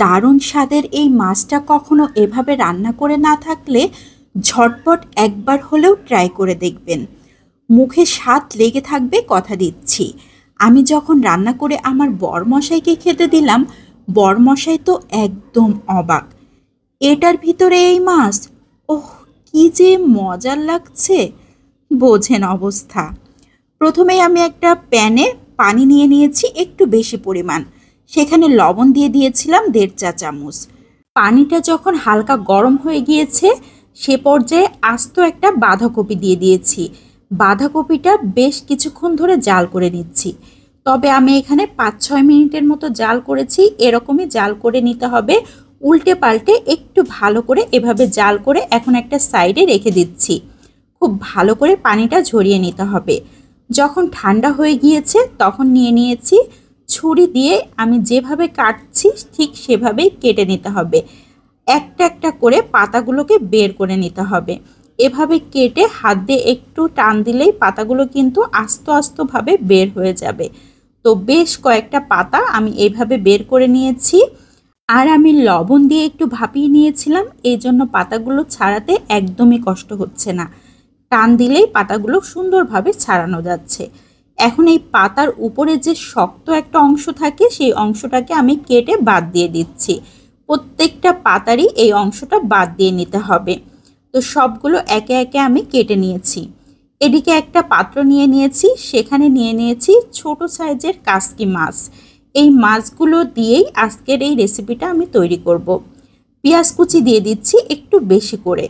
দারুণ স্বাদের এই মাছটা কখনো এভাবে রান্না করে না থাকলে ঝটপট একবার হলেও ট্রাই করে দেখবেন। মুখে স্বাদ লেগে থাকবে, কথা দিচ্ছি। আমি যখন রান্না করে আমার বরমশাইকে খেতে দিলাম, বরমশাই তো একদম অবাক। এটার ভিতরে এই মাছ! ওহ, কি যে মজার লাগছে! বোঝেন অবস্থা। প্রথমেই আমি একটা প্যানে পানি নিয়ে নিয়েছি একটু বেশি পরিমাণ। সেখানে লবণ দিয়ে দিয়েছিলাম 1.5 চা চামচ। পানিটা যখন হালকা গরম হয়ে গিয়েছে, সে পর্যায়ে আস্ত একটা বাঁধাকপি দিয়ে দিয়েছি। বাঁধাকপিটা বেশ কিছুক্ষণ ধরে জাল করে নিচ্ছি। তবে আমি এখানে 5-6 মিনিটের মতো জাল করেছি। এরকমই জাল করে নিতে হবে। উল্টে পাল্টে একটু ভালো করে এভাবে জাল করে এখন একটা সাইডে রেখে দিচ্ছি। খুব ভালো করে পানিটা ঝরিয়ে নিতে হবে। যখন ঠান্ডা হয়ে গিয়েছে তখন নিয়ে নিয়েছি ছুরি দিয়ে। আমি যেভাবে কাটছি ঠিক সেভাবেই কেটে নিতে হবে। একটা একটা করে পাতাগুলোকে বের করে নিতে হবে। এভাবে কেটে হাত দিয়ে একটু টান দিলেই পাতাগুলো কিন্তু আস্তে আস্তেভাবে বের হয়ে যাবে। তো বেশ কয়েকটা পাতা আমি এইভাবে বের করে নিয়েছি। আর আমি লবণ দিয়ে একটু ভাপিয়ে নিয়েছিলাম, এই জন্য পাতাগুলো ছাড়াতে একদমই কষ্ট হচ্ছে না। টান দিলেই পাতাগুলো সুন্দরভাবে ছাড়ানো যাচ্ছে। এখন এই পাতার উপরে যে শক্ত একটা অংশ থাকে, সেই অংশটাকে আমি কেটে বাদ দিয়ে দিচ্ছি। প্রত্যেকটা পাতারই এই অংশটা বাদ দিয়ে নিতে হবে। তো সবগুলো একে একে আমি কেটে নিয়েছি। এদিকে একটা পাত্র নিয়ে নিয়েছি, সেখানে নিয়ে নিয়েছি ছোট সাইজের কাসকি মাছ। এই মাছগুলো দিয়েই আজকের এই রেসিপিটা আমি তৈরি করব। পেঁয়াজ কুচি দিয়ে দিচ্ছি একটু বেশি করে।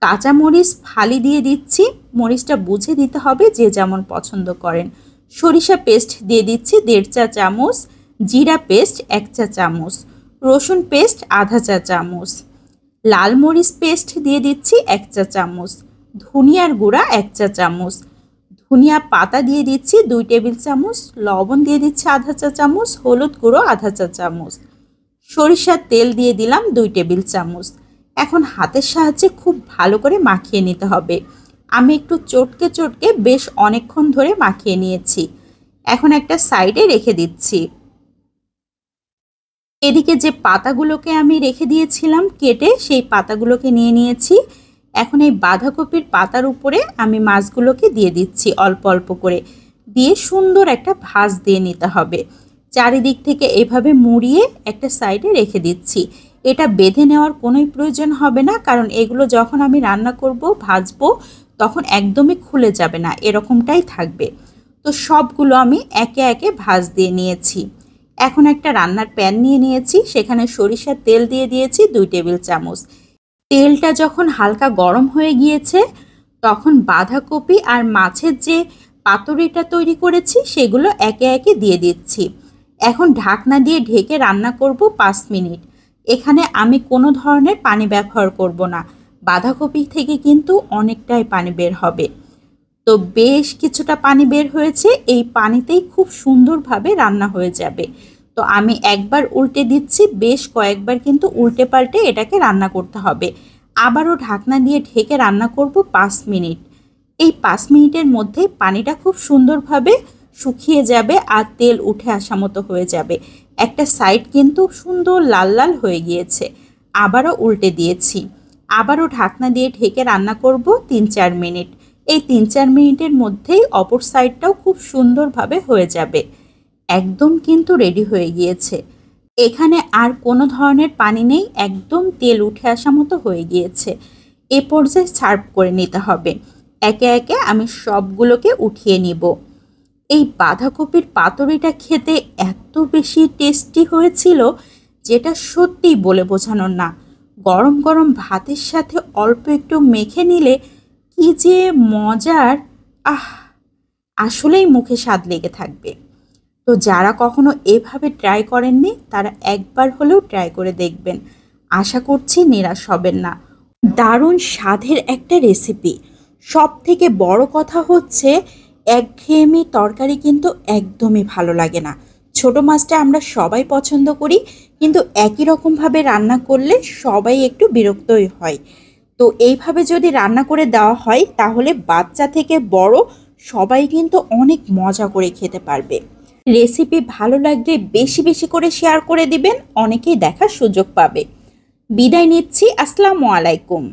কাঁচামরিচ ফালি দিয়ে দিচ্ছি, মরিচটা বুঝে দিতে হবে যে যেমন পছন্দ করেন। সরিষা পেস্ট দিয়ে দিচ্ছি 1.5 চা চামচ, জিরা পেস্ট 1 চা চামচ, রসুন পেস্ট আধা চা চামচ, লাল মরিচ পেস্ট দিয়ে দিচ্ছি 1 চা চামচ, ধনিয়ার গুঁড়া 1 চা চামচ, ধনিয়া পাতা দিয়ে দিচ্ছি 2 টেবিল চামচ, লবণ দিয়ে দিচ্ছি আধা চা চামচ, হলুদ গুঁড়ো আধা চা চামচ, সরিষার তেল দিয়ে দিলাম 2 টেবিল চামচ। এখন হাতের সাহায্যে খুব ভালো করে মাখিয়ে নিতে হবে। আমি একটু চটকে চটকে বেশ অনেকক্ষণ ধরে মাখিয়ে নিয়েছি। এখন একটা সাইডে রেখে দিচ্ছি। এদিকে যে পাতাগুলোকে আমি রেখে দিয়েছিলাম কেটে, সেই পাতাগুলোকে নিয়ে নিয়েছি। এখন এই বাঁধাকপির পাতার উপরে আমি মাছগুলোকে দিয়ে দিচ্ছি অল্প অল্প করে, দিয়ে সুন্দর একটা ভাঁজ দিয়ে নিতে হবে। চারিদিক থেকে এভাবে মুড়িয়ে একটা সাইডে রেখে দিচ্ছি। এটা বেঁধে নেওয়ার কোনোই প্রয়োজন হবে না, কারণ এগুলো যখন আমি রান্না করব ভাজবো তখন একদমই খুলে যাবে না, এরকমটাই থাকবে। তো সবগুলো আমি একে একে ভাঁজ দিয়ে নিয়েছি। এখন একটা রান্নার প্যান নিয়ে নিয়েছি, সেখানে সরিষার তেল দিয়ে দিয়েছি 2 টেবিল চামচ। তেলটা যখন হালকা গরম হয়ে গিয়েছে তখন বাঁধাকপি আর মাছের যে পাতুরিটা তৈরি করেছি সেগুলো একে একে দিয়ে দিচ্ছি। এখন ঢাকনা দিয়ে ঢেকে রান্না করব 5 মিনিট। এখানে আমি কোনো ধরনের পানি ব্যবহার করব না। বাঁধাকপি থেকে কিন্তু অনেকটাই পানি বের হবে। তো বেশ কিছুটা পানি বের হয়েছে, এই পানিতেই খুব সুন্দরভাবে রান্না হয়ে যাবে। তো আমি একবার উল্টে দিচ্ছি, বেশ কয়েকবার কিন্তু উল্টে পাল্টে এটাকে রান্না করতে হবে। আবারও ঢাকনা দিয়ে ঢেকে রান্না করব 5 মিনিট। এই 5 মিনিটের মধ্যে পানিটা খুব সুন্দরভাবে শুকিয়ে যাবে আর তেল উঠে আসা মতো হয়ে যাবে। একটা সাইড কিন্তু সুন্দর লাল লাল হয়ে গিয়েছে। আবারও উল্টে দিয়েছি। আবারও ঢাকনা দিয়ে ঢেকে রান্না করব 3-4 মিনিট। এই 3-4 মিনিটের মধ্যেই অপর সাইডটাও খুব সুন্দরভাবে হয়ে যাবে। একদম কিন্তু রেডি হয়ে গিয়েছে। এখানে আর কোনো ধরনের পানি নেই, একদম তেল উঠে আসা মতো হয়ে গিয়েছে। এ পর্যায়ে সার্ভ করে নিতে হবে। একে একে আমি সবগুলোকে উঠিয়ে নিব। এই বাঁধাকপির পাতুরিটা খেতে এত বেশি টেস্টি হয়েছিল যেটা সত্যিই বলে বোঝানোর না। গরম গরম ভাতের সাথে অল্প একটু মেখে নিলে কি যে মজার! আহ, আসলেই মুখে স্বাদ লেগে থাকবে। তো যারা কখনো এভাবে ট্রাই করেননি তারা একবার হলেও ট্রাই করে দেখবেন। আশা করছি নিরাশ হবেন না। দারুণ স্বাদের একটা রেসিপি। সব থেকে বড় কথা হচ্ছে একঘেয়েমি তরকারি কিন্তু একদমই ভালো লাগে না। ছোট মাছটা আমরা সবাই পছন্দ করি, কিন্তু একই রকমভাবে রান্না করলে সবাই একটু বিরক্তই হয়। তো এইভাবে যদি রান্না করে দেওয়া হয় তাহলে বাচ্চা থেকে বড় সবাই কিন্তু অনেক মজা করে খেতে পারবে। রেসিপি ভালো লাগলে বেশি বেশি করে শেয়ার করে দিবেন, অনেকেই দেখার সুযোগ পাবে। বিদায় নিচ্ছি, আসসালামু আলাইকুম।